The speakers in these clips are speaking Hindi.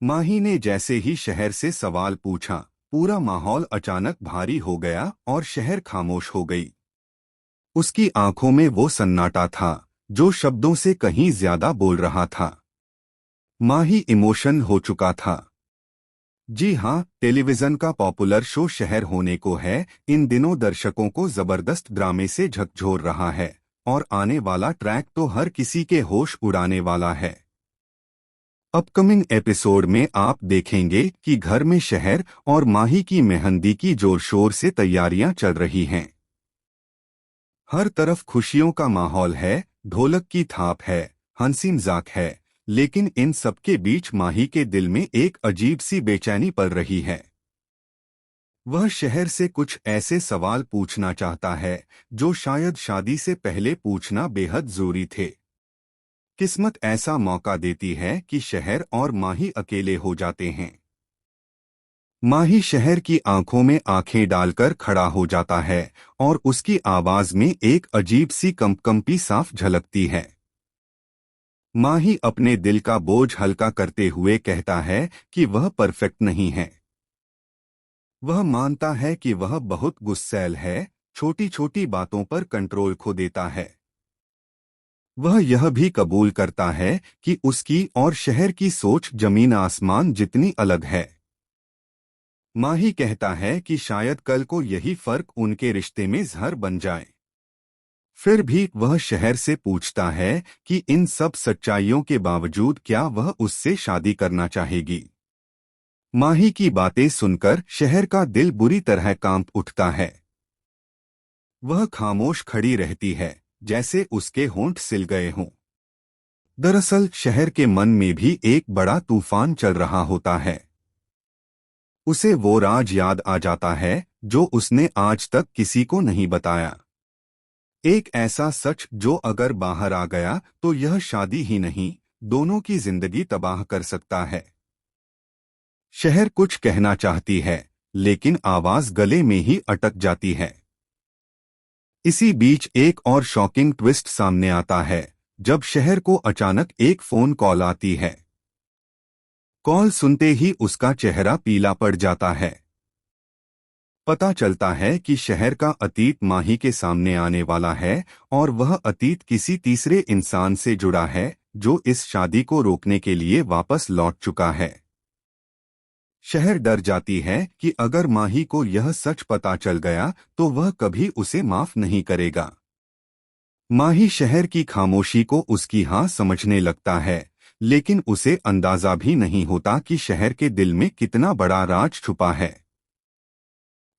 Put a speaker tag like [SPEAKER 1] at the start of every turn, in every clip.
[SPEAKER 1] माही ने जैसे ही शहर से सवाल पूछा, पूरा माहौल अचानक भारी हो गया और शहर खामोश हो गई। उसकी आंखों में वो सन्नाटा था जो शब्दों से कहीं ज्यादा बोल रहा था। माही इमोशन हो चुका था। जी हाँ, टेलीविजन का पॉपुलर शो शहर होने को है इन दिनों दर्शकों को जबरदस्त ड्रामे से झकझोर रहा है और आने वाला ट्रैक तो हर किसी के होश उड़ाने वाला है। अपकमिंग एपिसोड में आप देखेंगे कि घर में शहर और माही की मेहंदी की जोर शोर से तैयारियां चल रही हैं। हर तरफ खुशियों का माहौल है, ढोलक की थाप है, हंसी मजाक है, लेकिन इन सबके बीच माही के दिल में एक अजीब सी बेचैनी पल रही है। वह शहर से कुछ ऐसे सवाल पूछना चाहता है जो शायद शादी से पहले पूछना बेहद जरूरी थे। किस्मत ऐसा मौका देती है कि शहर और माही अकेले हो जाते हैं। माही शहर की आंखों में आंखें डालकर खड़ा हो जाता है और उसकी आवाज में एक अजीब सी कंपकंपी साफ झलकती है। माही अपने दिल का बोझ हल्का करते हुए कहता है कि वह परफेक्ट नहीं है। वह मानता है कि वह बहुत गुस्सैल है, छोटी छोटी बातों पर कंट्रोल खो देता है। वह यह भी कबूल करता है कि उसकी और शहर की सोच जमीन आसमान जितनी अलग है। माही कहता है कि शायद कल को यही फर्क उनके रिश्ते में जहर बन जाए। फिर भी वह शहर से पूछता है कि इन सब सच्चाइयों के बावजूद क्या वह उससे शादी करना चाहेगी। माही की बातें सुनकर शहर का दिल बुरी तरह कांप उठता है। वह खामोश खड़ी रहती है, जैसे उसके होंठ सिल गए हों। दरअसल शहर के मन में भी एक बड़ा तूफान चल रहा होता है। उसे वो राज याद आ जाता है जो उसने आज तक किसी को नहीं बताया। एक ऐसा सच जो अगर बाहर आ गया तो यह शादी ही नहीं, दोनों की जिंदगी तबाह कर सकता है। शहर कुछ कहना चाहती है, लेकिन आवाज गले में ही अटक जाती है। इसी बीच एक और शॉकिंग ट्विस्ट सामने आता है जब शहर को अचानक एक फोन कॉल आती है। कॉल सुनते ही उसका चेहरा पीला पड़ जाता है। पता चलता है कि शहर का अतीत माही के सामने आने वाला है और वह अतीत किसी तीसरे इंसान से जुड़ा है जो इस शादी को रोकने के लिए वापस लौट चुका है। शहर डर जाती है कि अगर माही को यह सच पता चल गया तो वह कभी उसे माफ नहीं करेगा। माही शहर की खामोशी को उसकी हाँ समझने लगता है, लेकिन उसे अंदाजा भी नहीं होता कि शहर के दिल में कितना बड़ा राज छुपा है।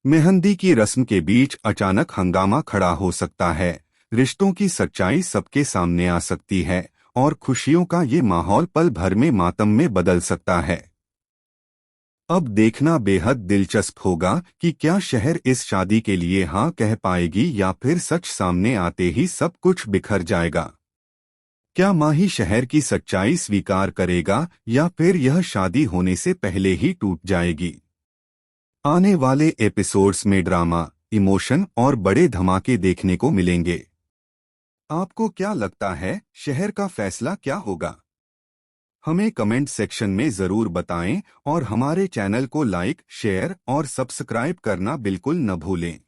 [SPEAKER 1] मेहंदी की रस्म के बीच अचानक हंगामा खड़ा हो सकता है, रिश्तों की सच्चाई सबके सामने आ सकती है और खुशियों का ये माहौल पल भर में मातम में बदल सकता है। अब देखना बेहद दिलचस्प होगा कि क्या शहर इस शादी के लिए हाँ कह पाएगी या फिर सच सामने आते ही सब कुछ बिखर जाएगा। क्या माही शहर की सच्चाई स्वीकार करेगा या फिर यह शादी होने से पहले ही टूट जाएगी। आने वाले एपिसोड्स में ड्रामा, इमोशन और बड़े धमाके देखने को मिलेंगे। आपको क्या लगता है, शहर का फैसला क्या होगा? हमें कमेंट सेक्शन में ज़रूर बताएं और हमारे चैनल को लाइक, शेयर और सब्सक्राइब करना बिल्कुल न भूलें।